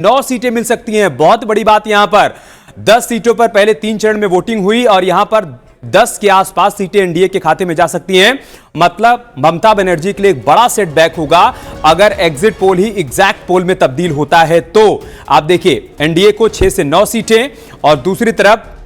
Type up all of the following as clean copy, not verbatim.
9 सीटें मिल सकती हैं। बहुत बड़ी बात यहां पर 10 सीटों पर पहले 3 चरण में वोटिंग हुई और यहां पर 10 के आसपास सीटें एनडीए के खाते में जा सकती हैं। मतलब ममता बनर्जी के लिए एक बड़ा सेटबैक होगा अगर एग्जिट पोल ही एग्जैक्ट पोल में तब्दील होता है तो। आप देखिए एनडीए को 6 से 9 सीटें और दूसरी तरफ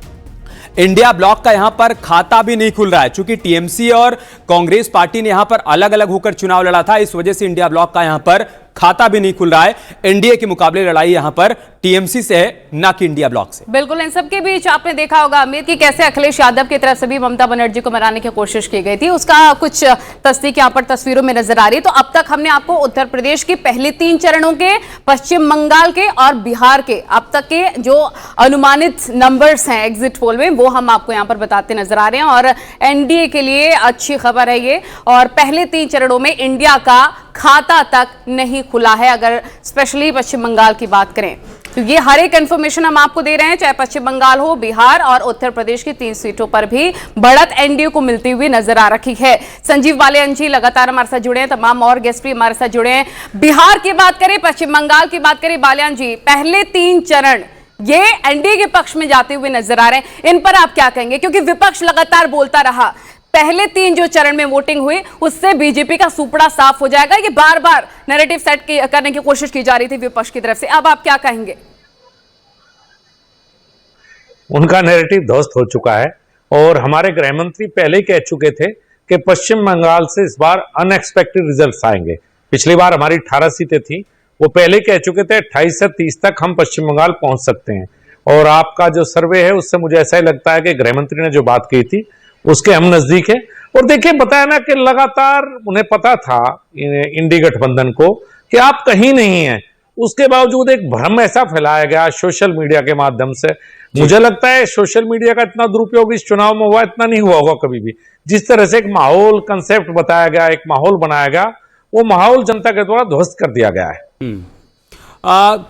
इंडिया ब्लॉक का यहां पर खाता भी नहीं खुल रहा है। चूंकि टीएमसी और कांग्रेस पार्टी ने यहां पर अलग अलग होकर चुनाव लड़ा था, इस वजह से इंडिया ब्लॉक का यहां पर खाता भी नहीं खुल रहा है। एनडीए के मुकाबले लड़ाई यहां पर टीएमसी से है, ना कि इंडिया ब्लॉक से। बिल्कुल। इन सबके बीच आपने देखा होगा अमित कि कैसे अखिलेश यादव की तरफ से भी ममता बनर्जी को मनाने की कोशिश की गई थी, उसका कुछ तस्दीक यहां पर तस्वीरों में नजर आ रही है। तो अब तक हमने आपको उत्तर प्रदेश के पहले 3 चरणों के, पश्चिम बंगाल के और बिहार के अब तक के जो अनुमानित नंबर्स हैं एग्जिट पोल में, वो हम आपको यहां पर बताते नजर आ रहे हैं। और एनडीए के लिए अच्छी खबर है ये। और पहले 3 चरणों में इंडिया का खाता तक नहीं खुला है, अगर स्पेशली पश्चिम बंगाल की बात करें तो ये हर एक इंफॉर्मेशन हम आपको दे रहे हैं, चाहे पश्चिम बंगाल हो, बिहार और उत्तर प्रदेश की 3 सीटों पर भी बढ़त एनडीए को मिलती हुई नजर आ रही है। संजीव बालियान जी लगातार हमारे साथ जुड़े हैं, तमाम और गेस्ट भी हमारे साथ जुड़े हैं। बिहार की बात करें, पश्चिम बंगाल की बात करें, बालियान जी पहले 3 चरण ये एनडीए के पक्ष में जाते हुए नजर आ रहे हैं, इन पर आप क्या कहेंगे? क्योंकि विपक्ष लगातार बोलता रहा पहले 3 जो चरण में वोटिंग हुई उससे बीजेपी का सुपड़ा साफ हो जाएगा, ये बार बार नैरेटिव सेट करने की कोशिश की जा रही थी विपक्ष की तरफ से, अब आप क्या कहेंगे? उनका नैरेटिव ध्वस्त हो चुका है और हमारे गृह मंत्री पहले ही कह चुके थे कि पश्चिम बंगाल से इस बार अनएक्सपेक्टेड रिजल्ट्स आएंगे। पिछली बार हमारी 18 सीटें थी, वो पहले कह चुके थे 28 से 30 तक हम पश्चिम बंगाल पहुंच सकते हैं। और आपका जो सर्वे है उससे मुझे ऐसा ही लगता है कि गृह मंत्री ने जो बात कही थी उसके हम नजदीक है। और देखिए बताया ना कि लगातार उन्हें पता था इंडी गठबंधन को कि आप कहीं नहीं हैं, उसके बावजूद एक भ्रम ऐसा फैलाया गया सोशल मीडिया के माध्यम से। मुझे लगता है सोशल मीडिया का इतना दुरुपयोग इस चुनाव में हुआ, इतना नहीं हुआ होगा कभी भी। जिस तरह से एक माहौल कंसेप्ट बताया गया, एक माहौल बनाया गया, वो माहौल जनता के द्वारा ध्वस्त कर दिया गया है।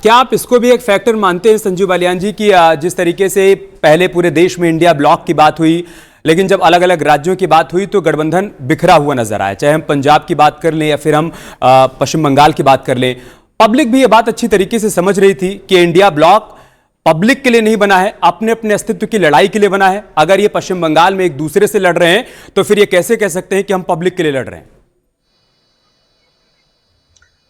क्या आप इसको भी एक फैक्टर मानते हैं संजीव बालियान जी की जिस तरीके से पहले पूरे देश में इंडिया ब्लॉक की बात हुई, लेकिन जब अलग अलग राज्यों की बात हुई तो गठबंधन बिखरा हुआ नजर आया, चाहे हम पंजाब की बात कर लें या फिर हम पश्चिम बंगाल की बात कर लें। पब्लिक भी ये बात अच्छी तरीके से समझ रही थी कि इंडिया ब्लॉक पब्लिक के लिए नहीं बना है, अपने अपने अस्तित्व की लड़ाई के लिए बना है। अगर ये पश्चिम बंगाल में एक दूसरे से लड़ रहे हैं तो फिर ये कैसे कह सकते हैं कि हम पब्लिक के लिए लड़ रहे हैं?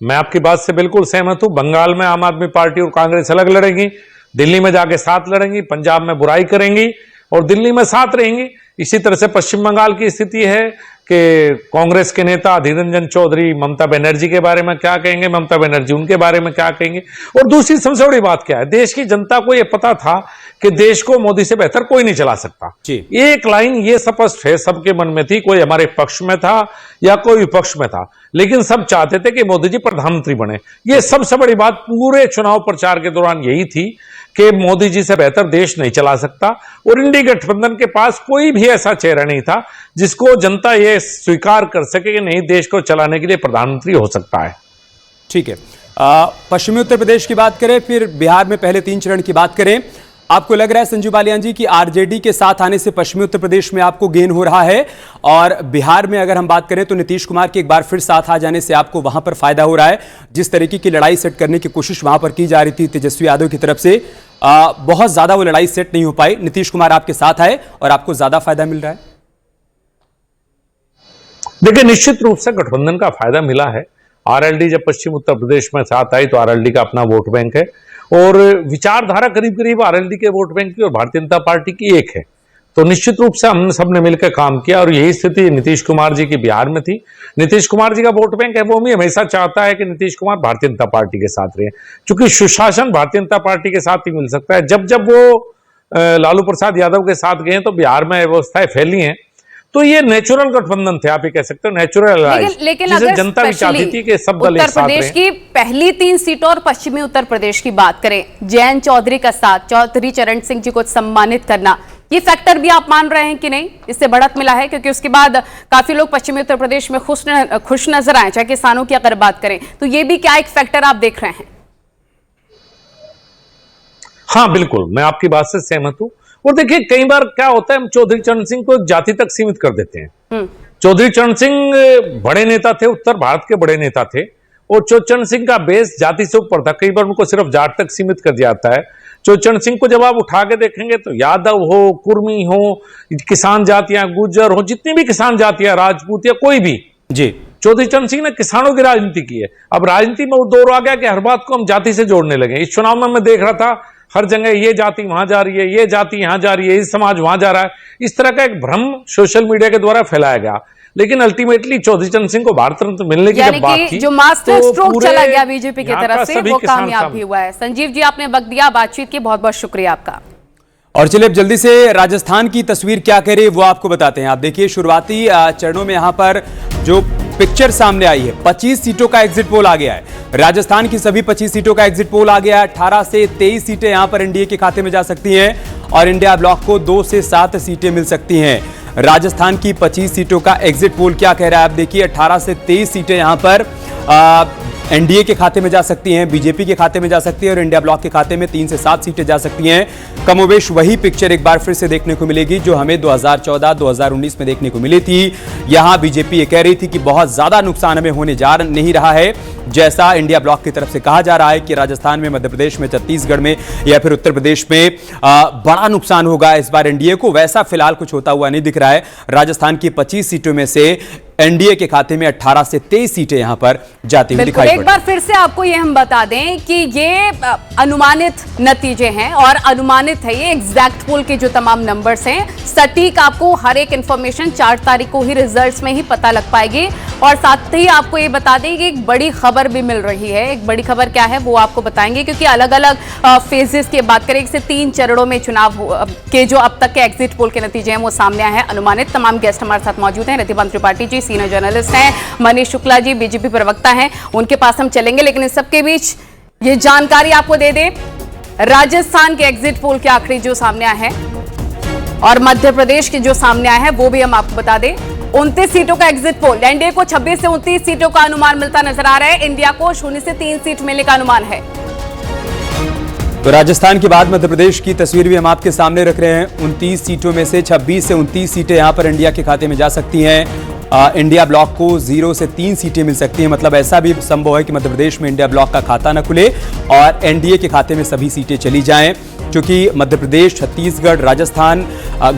मैं आपकी बात से बिल्कुल सहमत हूं। बंगाल में आम आदमी पार्टी और कांग्रेस अलग लड़ेंगी, दिल्ली में जाके साथ लड़ेंगी, पंजाब में बुराई करेंगी और दिल्ली में साथ रहेंगी। इसी तरह से पश्चिम बंगाल की स्थिति है कि कांग्रेस के नेता अधीर रंजन चौधरी ममता बनर्जी के बारे में क्या कहेंगे, ममता बनर्जी उनके बारे में क्या कहेंगे। और दूसरी सबसे बड़ी बात क्या है, देश की जनता को यह पता था कि देश को मोदी से बेहतर कोई नहीं चला सकता। एक लाइन ये स्पष्ट है, सबके मन में थी, कोई हमारे पक्ष में था या कोई विपक्ष में था, लेकिन सब चाहते थे कि मोदी जी प्रधानमंत्री बने। ये सबसे बड़ी बात पूरे चुनाव प्रचार के दौरान यही थी कि मोदी जी से बेहतर देश नहीं चला सकता। और इंडी गठबंधन के पास कोई भी ऐसा चेहरा नहीं था जिसको जनता ये स्वीकार कर सके कि नहीं, देश को चलाने के लिए प्रधानमंत्री हो सकता है। ठीक है, पश्चिमी उत्तर प्रदेश की बात करें, फिर बिहार में पहले 3 चरण की बात करें। आपको लग रहा है संजीव बालियान जी कि आरजेडी के साथ आने से पश्चिमी उत्तर प्रदेश में आपको गेन हो रहा है, और बिहार में अगर हम बात करें तो नीतीश कुमार के एक बार फिर साथ आ जाने से आपको वहां पर फायदा हो रहा है? जिस तरीके की लड़ाई सेट करने की कोशिश वहां पर की जा रही थी तेजस्वी यादव की तरफ से, बहुत ज्यादा वो लड़ाई सेट नहीं हो पाई, नीतीश कुमार आपके साथ आए और आपको ज्यादा फायदा मिल रहा है? देखिए निश्चित रूप से गठबंधन का फायदा मिला है। आरएलडी जब पश्चिम उत्तर प्रदेश में साथ आई तो आरएलडी का अपना वोट बैंक है और विचारधारा करीब करीब आरएलडी के वोट बैंक की और भारतीय जनता पार्टी की एक है। तो निश्चित रूप से हमने सबने मिलकर काम किया और यही स्थिति नीतीश कुमार जी की बिहार में थी। नीतीश कुमार जी का वोट बैंक है, वो भी हमेशा चाहता है कि नीतीश कुमार भारतीय जनता पार्टी के साथ रहे, क्योंकि सुशासन भारतीय जनता पार्टी के साथ ही मिल सकता है। जब जब वो लालू प्रसाद यादव के साथ गए तो बिहार में व्यवस्थाएं फैली हैं, तो ये नेचुरल गठबंधन थे, आप ये कह सकते हो नेचुरल अलायंस, जिसे जनता भी चाहती थी कि सब दल एक साथ रहें। उत्तर प्रदेश की पहली 3 सीटों और पश्चिमी उत्तर प्रदेश की बात करें, जयंत चौधरी का साथ, चौधरी चरण सिंह जी को सम्मानित करना, ये फैक्टर भी आप मान रहे हैं कि नहीं, इससे बढ़त मिला है? क्योंकि उसके बाद काफी लोग पश्चिमी उत्तर प्रदेश में खुश नजर आए, चाहे किसानों की अगर बात करें, तो ये भी क्या एक फैक्टर आप देख रहे हैं? हाँ बिल्कुल, मैं आपकी बात से सहमत हूं। और देखिए कई बार क्या होता है, हम चौधरी चरण सिंह को जाति तक सीमित कर देते हैं। चौधरी चरण सिंह बड़े नेता थे, उत्तर भारत के बड़े नेता थे, और चौचरण सिंह का बेस जाति से ऊपर था, कई बार उनको सिर्फ जाट तक सीमित कर दिया जाता है। चौचरण सिंह को जब आप उठा के देखेंगे तो यादव हो, कुर्मी हो, किसान जातियां, गुर्जर हो, जितनी भी किसान जातियां, राजपूत या कोई भी जी, चौधरी चरण सिंह ने किसानों की राजनीति की है। अब राजनीति में वो दौर आ गया कि हर बात को हम जाति से जोड़ने लगे। इस चुनाव में मैं देख रहा था हर जगह ये जाति वहां जा रही है, ये जाति यहां जा रही है, ये समाज वहां जा रहा है। इस तरह का एक भ्रम सोशल मीडिया के द्वारा फैलाया गया। लेकिन अल्टीमेटली चौधरी चरण सिंह को भारत रत्न मिलने की जब बात थी, जो मास्टर तो स्ट्रोक पूरे चला गया बीजेपी की यहाँ तरफ का से सभी वो किसान कामयाब भी हुआ है। संजीव जी, आपने वक्त दिया बातचीत की, बहुत बहुत शुक्रिया आपका। और चलिए अब जल्दी से राजस्थान की तस्वीर क्या कह रही है वो आपको बताते हैं। आप देखिए शुरुआती चरणों में यहां पर जो पिक्चर सामने आई है, 25 सीटों का एग्जिट पोल आ गया है। राजस्थान की सभी 25 सीटों का एग्जिट पोल आ गया है। 18 से 23 सीटें यहां पर एनडीए के खाते में जा सकती हैं और इंडिया ब्लॉक को 2 से 7 सीटें मिल सकती हैं। राजस्थान की 25 सीटों का एग्जिट पोल क्या कह रहा है आप देखिए। 18 से 23 सीटें यहां पर एनडीए के खाते में जा सकती हैं, बीजेपी के खाते में जा सकती है और इंडिया ब्लॉक के खाते में 3 से 7 सीटें जा सकती हैं। कमोवेश वही पिक्चर एक बार फिर से देखने को मिलेगी जो हमें 2014-2019 में देखने को मिली थी। यहां बीजेपी ये कह रही थी कि बहुत ज्यादा नुकसान हमें होने जा नहीं रहा है, जैसा इंडिया ब्लॉक की तरफ से कहा जा रहा है कि राजस्थान में, मध्य प्रदेश में, छत्तीसगढ़ में या फिर उत्तर प्रदेश में बड़ा नुकसान होगा इस बार एनडीए को। वैसा फिलहाल कुछ होता हुआ नहीं दिख रहा है। राजस्थान की 25 सीटों में से एनडीए के खाते में 18 से 23 सीटें यहां पर जाती हुई दिखाई पड़ रही हैं। एक बार फिर से आपको ये हम बता दें कि ये अनुमानित नतीजे हैं और अनुमानित है, ये एग्जैक्ट पोल के जो तमाम नंबर्स हैं, सटीक आपको हर एक इंफॉर्मेशन 4 तारीख को ही रिजल्ट्स में ही पता लग पाएगी। और साथ ही आपको ये बता दें कि एक बड़ी खबर भी मिल रही है। एक बड़ी खबर क्या है वो आपको बताएंगे, क्योंकि अलग अलग फेजेस की बात करें, 1 से 3 चरणों में चुनाव के जो अब तक के एग्जिट पोल के नतीजे हैं वो सामने आए हैं अनुमानित। तमाम गेस्ट हमारे साथ मौजूद हैं। रिद्धिमान त्रिपाठी जी सीनियर जर्नलिस्ट हैं, मनीष शुक्ला जी बीजेपी प्रवक्ता हैं, उनके पास हम चलेंगे। लेकिन इस सबके बीच ये जानकारी आपको दे दें, राजस्थान के एग्जिट पोल के आखिरी जो सामने आया है और मध्य प्रदेश के जो सामने आया है वो भी हम आपको बता दें। 29 सीटों का एग्जिट पोल, एनडीए को 26 से 29 सीटों का अनुमान मिलता नजर आ रहा है। इंडिया को 0 से 3 सीट मिलने का अनुमान है। तो राजस्थान के बाद मध्य प्रदेश की तस्वीर भी हम आपके सामने रख रहे हैं। 29 सीटों में से 26 से 29 सीटें यहां पर इंडिया के खाते में जा सकती हैं। इंडिया ब्लॉक को 0 से 3 सीटें मिल सकती हैं। मतलब ऐसा भी संभव है कि मध्य प्रदेश में इंडिया ब्लॉक का खाता न खुले और एनडीए के खाते में सभी सीटें चली जाएं, क्योंकि मध्य प्रदेश, छत्तीसगढ़, राजस्थान,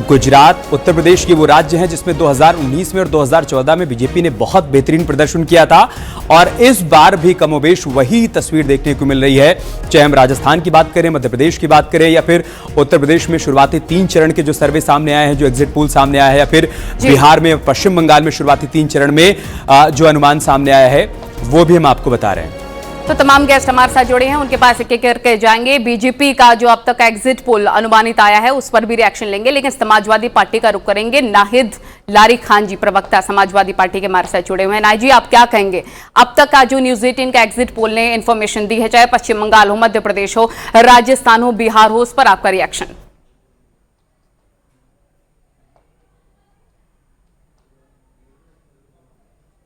गुजरात, उत्तर प्रदेश के वो राज्य हैं जिसमें 2019 में और 2014 में बीजेपी ने बहुत बेहतरीन प्रदर्शन किया था और इस बार भी कमोबेश वही तस्वीर देखने को मिल रही है। चाहे हम राजस्थान की बात करें, मध्य प्रदेश की बात करें या फिर उत्तर प्रदेश में शुरुआती 3 चरण के जो सर्वे सामने आए हैं, जो एग्जिट पोल सामने आया है, या फिर बिहार में, पश्चिम बंगाल में शुरुआती 3 चरण में जो अनुमान सामने आया है वो भी हम आपको बता रहे हैं। तो तमाम गेस्ट हमारे साथ जुड़े हैं, उनके पास एक-एक करके जाएंगे। बीजेपी का जो अब तक एग्जिट पोल अनुमानित आया है उस पर भी रिएक्शन लेंगे, लेकिन समाजवादी पार्टी का रुख करेंगे। नाहिद लारी खान जी, प्रवक्ता समाजवादी पार्टी के हमारे साथ जुड़े हुए हैं। नाहिद जी, आप क्या कहेंगे, अब तक का जो न्यूज 18 का एग्जिट पोल ने इंफॉर्मेशन दी है, चाहे पश्चिम बंगाल हो, मध्य प्रदेश हो, राजस्थान हो, बिहार हो, उस पर आपका रिएक्शन?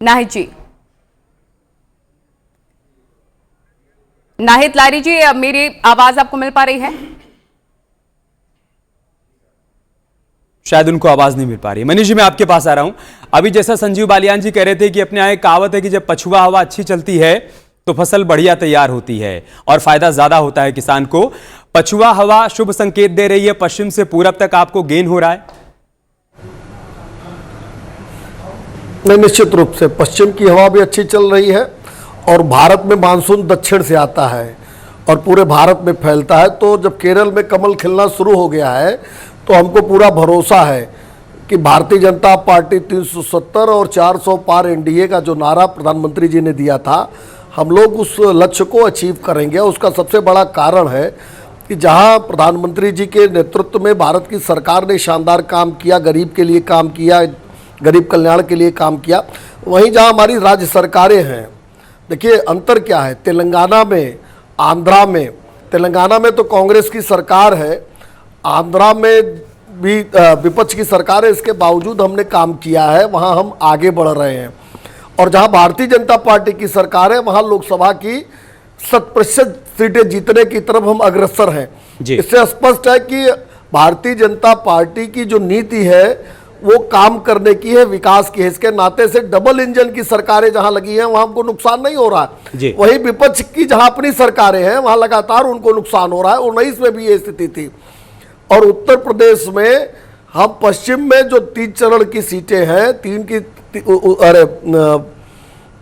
नाहिद जी, नाहिद लारी जी, मेरी आवाज आपको मिल पा रही है? शायद उनको आवाज नहीं मिल पा रही। मनीष जी, मैं आपके पास आ रहा हूं। अभी जैसा संजीव बालियान जी कह रहे थे कि अपने यहाँ एक कहावत है कि जब पछुआ हवा अच्छी चलती है तो फसल बढ़िया तैयार होती है और फायदा ज्यादा होता है किसान को। पछुआ हवा शुभ संकेत दे रही है, पश्चिम से पूरब तक आपको गेन हो रहा है? नहीं, निश्चित रूप से पश्चिम की हवा भी अच्छी चल रही है और भारत में मानसून दक्षिण से आता है और पूरे भारत में फैलता है। तो जब केरल में कमल खिलना शुरू हो गया है तो हमको पूरा भरोसा है कि भारतीय जनता पार्टी 370 और 400 पार एनडीए का जो नारा प्रधानमंत्री जी ने दिया था, हम लोग उस लक्ष्य को अचीव करेंगे। उसका सबसे बड़ा कारण है कि जहां प्रधानमंत्री जी के नेतृत्व में भारत की सरकार ने शानदार काम किया, गरीब के लिए काम किया, गरीब कल्याण के लिए काम किया, वहीं जहां हमारी राज्य सरकारें हैं, देखिए अंतर क्या है। तेलंगाना में, आंध्रा में, तेलंगाना में तो कांग्रेस की सरकार है, आंध्रा में भी विपक्ष की सरकार है, इसके बावजूद हमने काम किया है, वहां हम आगे बढ़ रहे हैं। और जहां भारतीय जनता पार्टी की सरकार है वहां लोकसभा की 100% सीटें जीतने की तरफ हम अग्रसर हैं। इससे स्पष्ट है कि भारतीय जनता पार्टी की जो नीति है वो काम करने की है, विकास की है। इसके नाते से डबल इंजन की सरकारें जहां लगी हैं वहां हमको नुकसान नहीं हो रहा है। वही विपक्ष की जहां अपनी सरकारें हैं वहां लगातार उनको नुकसान हो रहा है। 19 में भी ये स्थिति थी। और उत्तर प्रदेश में हम पश्चिम में जो 3 चरण की सीटें हैं,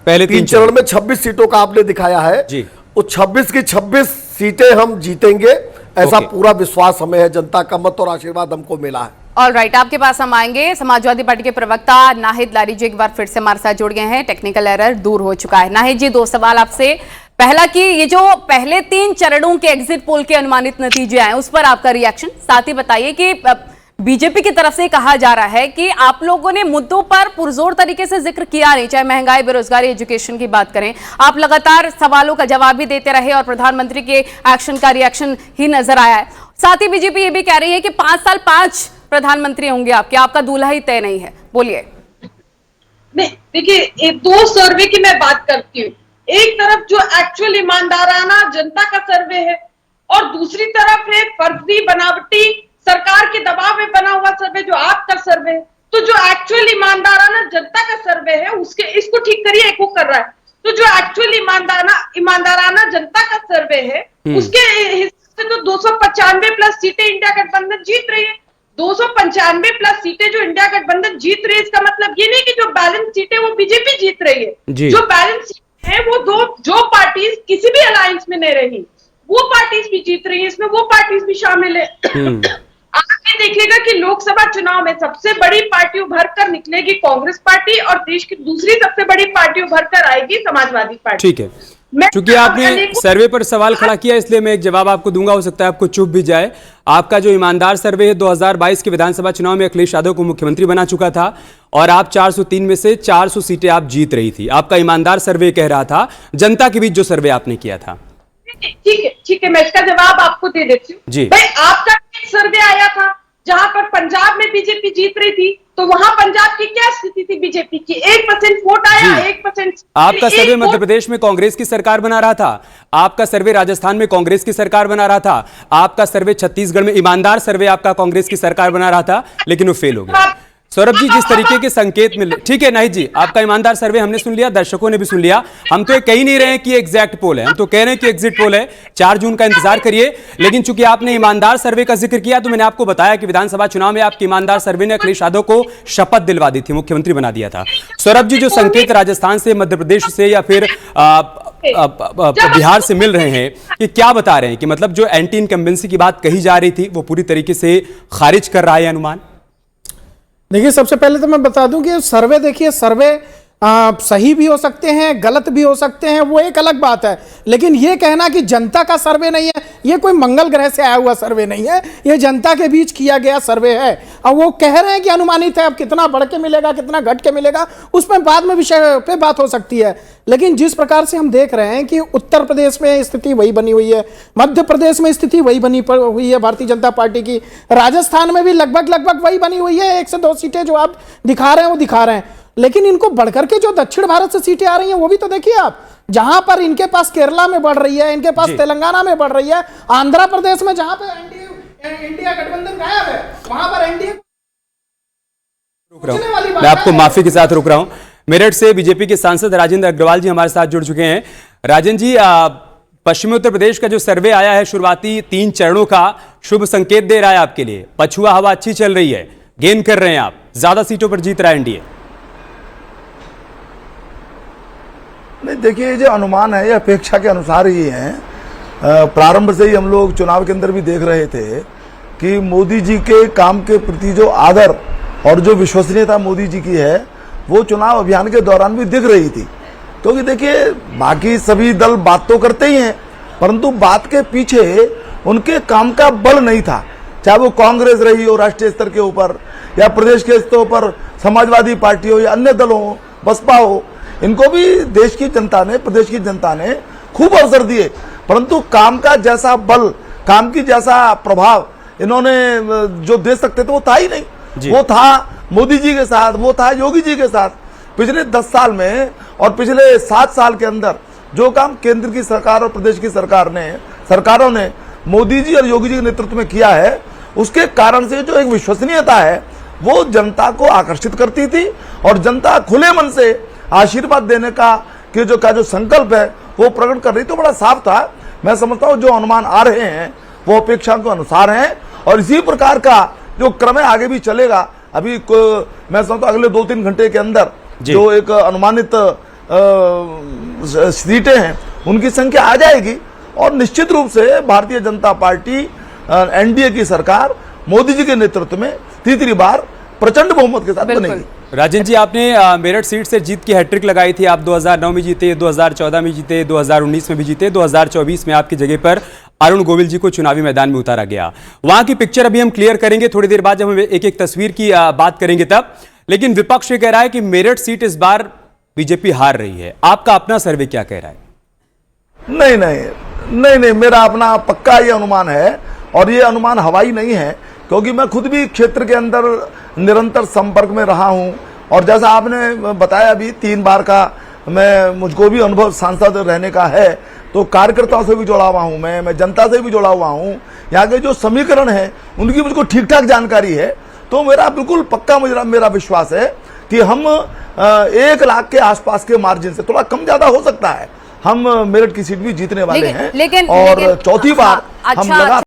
पहले 3 चरण में 26 सीटों का आपने दिखाया है जी। वो 26 की 26 सीटें हम जीतेंगे, ऐसा पूरा विश्वास हमें है। जनता का मत और आशीर्वाद हमको मिला है। ऑलराइट, आपके पास हम आएंगे। समाजवादी पार्टी के प्रवक्ता नाहिद लारी जी एक बार फिर से हमारे साथ जुड़ गए हैं। टेक्निकल एरर दूर हो चुका है। नाहिद जी, 2 सवाल आपसे। पहला कि ये जो पहले 3 चरणों के एग्जिट पोल के अनुमानित नतीजे आए उस पर आपका रिएक्शन, साथ ही बताइए कि बीजेपी की तरफ से कहा जा रहा है कि आप लोगों ने मुद्दों पर पुरजोर तरीके से जिक्र किया नहीं, चाहे महंगाई, बेरोजगारी, एजुकेशन की बात करें। आप लगातार सवालों का जवाब भी देते रहे और प्रधानमंत्री के एक्शन का रिएक्शन ही नजर आया है। साथ ही बीजेपी ये भी कह रही है कि 5 साल 5 प्रधानमंत्री होंगे आपके, आपका दूल्हा ही तय नहीं है। बोलिए। नहीं, देखिए 2 सर्वे की मैं बात करती हूँ। एक तरफ जो एक्चुअल ईमानदाराना जनता का सर्वे है और दूसरी तरफ है फर्जी बनावटी सरकार के दबाव में बना हुआ सर्वे जो आपका सर्वे है। तो जो एक्चुअल ईमानदाराना जनता का सर्वे है उसके इसको ठीक करिए, एक वो कर रहा है। तो जो एक्चुअल ईमानदाराना जनता का सर्वे है उसके हिस्से से तो 295 प्लस सीटें इंडिया गठबंधन जीत रही है। 295 प्लस सीटें जो इंडिया गठबंधन जीत रही है, इसका मतलब ये नहीं कि जो बैलेंस सीटें वो बीजेपी जीत रही है। जो बैलेंस सीटें हैं वो जो पार्टीज किसी भी अलायंस में नहीं रही वो पार्टीज भी जीत रही है, इसमें वो पार्टीज भी शामिल है। आप ये देखिएगा कि लोकसभा चुनाव में सबसे बड़ी पार्टी उभर कर निकलेगी कांग्रेस पार्टी और देश की दूसरी सबसे बड़ी पार्टी उभर कर आएगी समाजवादी पार्टी। ठीक है, चूंकि आपने सर्वे पर सवाल खड़ा किया इसलिए मैं एक जवाब आपको दूंगा, हो सकता है आपको चुप भी जाए। आपका जो ईमानदार सर्वे है 2022 के विधानसभा चुनाव में अखिलेश यादव को मुख्यमंत्री बना चुका था और आप 403 में से 400 सीटें आप जीत रही थी। आपका ईमानदार सर्वे कह रहा था, जनता के बीच जो सर्वे आपने किया था। ठीक है, मैं इसका जवाब आपको दे देती हूँ जी। भाई आपका एक सर्वे आया था जहां पर पंजाब में बीजेपी जीत रही थी, तो वहां पंजाब की क्या स्थिति थी बीजेपी की? 1% वोट आया, 1%। आपका सर्वे मध्य प्रदेश में कांग्रेस की सरकार बना रहा था, आपका सर्वे राजस्थान में कांग्रेस की सरकार बना रहा था, आपका सर्वे छत्तीसगढ़ में ईमानदार सर्वे आपका कांग्रेस की सरकार बना रहा था, लेकिन वो फेल हो गया। सौरभ जी, जिस तरीके के संकेत मिले, ठीक है नाहिद जी, आपका ईमानदार सर्वे हमने सुन लिया, दर्शकों ने भी सुन लिया। हम तो ये कह ही नहीं रहे हैं कि एग्जैक्ट पोल है, हम तो कह रहे हैं कि एग्जिट पोल है। 4 जून का इंतजार करिए। लेकिन चूंकि आपने ईमानदार सर्वे का जिक्र किया तो मैंने आपको बताया कि विधानसभा चुनाव में आपके ईमानदार सर्वे ने अखिलेश यादव को शपथ दिलवा दी थी, मुख्यमंत्री बना दिया था। सौरभ जी, जो संकेत राजस्थान से, मध्य प्रदेश से या फिर बिहार से मिल रहे हैं, कि क्या बता रहे हैं कि मतलब जो एंटी इनकम्बेंसी की बात कही जा रही थी वो पूरी तरीके से खारिज कर रहा है अनुमान? देखिए, सबसे पहले तो मैं बता दूं कि सर्वे, देखिए सर्वे सही भी हो सकते हैं, गलत भी हो सकते हैं, वो एक अलग बात है। लेकिन ये कहना कि जनता का सर्वे नहीं है, ये कोई मंगल ग्रह से आया हुआ सर्वे नहीं है, ये जनता के बीच किया गया सर्वे है। अब वो कह रहे हैं कि अनुमानित है, अब कितना बढ़ के मिलेगा, कितना घट के मिलेगा, उसमें बाद में विषय पे बात हो सकती है। लेकिन जिस प्रकार से हम देख रहे हैं कि उत्तर प्रदेश में स्थिति वही बनी हुई है, मध्य प्रदेश में स्थिति वही बनी हुई है भारतीय जनता पार्टी की, राजस्थान में भी लगभग वही बनी हुई है। 1 से 2 सीटें जो आप दिखा रहे हैं वो दिखा रहे हैं। लेकिन इनको बढ़कर के जो दक्षिण भारत से सीटें आ रही हैं वो भी तो देखिए आप, जहां पर इनके पास केरला में बढ़ रही है, इनके पास तेलंगाना में बढ़ रही है, आंध्र प्रदेश में जहां पर इंडिया गठबंधन गायब है वहां पर एनडीए। रुक रहा हूं, मैं आपको माफी के साथ रुक रहा हूं। मेरठ से बीजेपी के सांसद राजेंद्र अग्रवाल जी हमारे साथ जुड़ चुके हैं। राजेंद्र जी, पश्चिमी उत्तर प्रदेश का जो सर्वे आया है शुरुआती 3 चरणों का, शुभ संकेत दे रहा है आपके लिए। पछुआ हवा अच्छी चल रही है, गेन कर रहे हैं आप, ज्यादा सीटों पर जीत रहा है एनडीए। नहीं, देखिए, ये जो अनुमान है ये अपेक्षा के अनुसार ही है। प्रारंभ से ही हम लोग चुनाव के अंदर भी देख रहे थे कि मोदी जी के काम के प्रति जो आदर और जो विश्वसनीयता मोदी जी की है वो चुनाव अभियान के दौरान भी दिख रही थी। क्योंकि देखिए, बाकी सभी दल बात तो करते ही हैं, परंतु बात के पीछे उनके काम का बल नहीं था। चाहे वो कांग्रेस रही हो राष्ट्रीय स्तर के ऊपर, या प्रदेश के स्तर पर समाजवादी पार्टी हो, या अन्य दल हो, बसपा हो, इनको भी देश की जनता ने, प्रदेश की जनता ने खूब अवसर दिए, परंतु काम का जैसा बल, काम की जैसा प्रभाव इन्होंने जो दे सकते थे वो था ही नहीं। वो था मोदी जी के साथ, वो था योगी जी के साथ। पिछले 10 साल में और पिछले 7 साल के अंदर जो काम केंद्र की सरकार और प्रदेश की सरकारों ने मोदी जी और योगी जी के नेतृत्व में किया है, उसके कारण से जो एक विश्वसनीयता है वो जनता को आकर्षित करती थी और जनता खुले मन से आशीर्वाद देने का जो संकल्प है वो प्रकट कर रही। तो बड़ा साफ था। मैं समझता हूँ जो अनुमान आ रहे हैं वो अपेक्षा के अनुसार हैं और इसी प्रकार का जो क्रम है आगे भी चलेगा। अभी मैं समझता हूँ अगले 2-3 घंटे के अंदर जो एक अनुमानित सीटें हैं उनकी संख्या आ जाएगी और निश्चित रूप से भारतीय जनता पार्टी एनडीए की सरकार मोदी जी के नेतृत्व में तीसरी बार प्रचंड बहुमत के साथ बनेगी। राजन जी, आपने मेरठ सीट से जीत की हैट्रिक लगाई थी। आप 2009 में जीते, 2014 में जीते, 2019 में भी जीते, 2024 में आपकी जगह पर अरुण गोविल जी को चुनावी मैदान में उतारा गया। वहां की पिक्चर अभी हम क्लियर करेंगे थोड़ी देर बाद, जब हम एक एक तस्वीर की बात करेंगे तब। लेकिन विपक्ष ये कह रहा है कि मेरठ सीट इस बार बीजेपी हार रही है। आपका अपना सर्वे क्या कह रहा है? नहीं, मेरा अपना पक्का ये अनुमान है और ये अनुमान हवाई नहीं है, क्योंकि मैं खुद भी क्षेत्र के अंदर निरंतर संपर्क में रहा हूं और जैसा आपने बताया अभी 3 बार का मुझको भी अनुभव सांसद रहने का है, तो कार्यकर्ताओं से भी जुड़ा हुआ हूं, मैं जनता से भी जुड़ा हुआ हूं। यहाँ के जो समीकरण है उनकी मुझको ठीक ठाक जानकारी है। तो मेरा बिल्कुल पक्का मेरा विश्वास है कि हम 1 लाख के आसपास के मार्जिन से, थोड़ा कम ज्यादा हो सकता है, हम मेरठ की सीट भी जीतने वाले हैं और चौथी बार हम लगा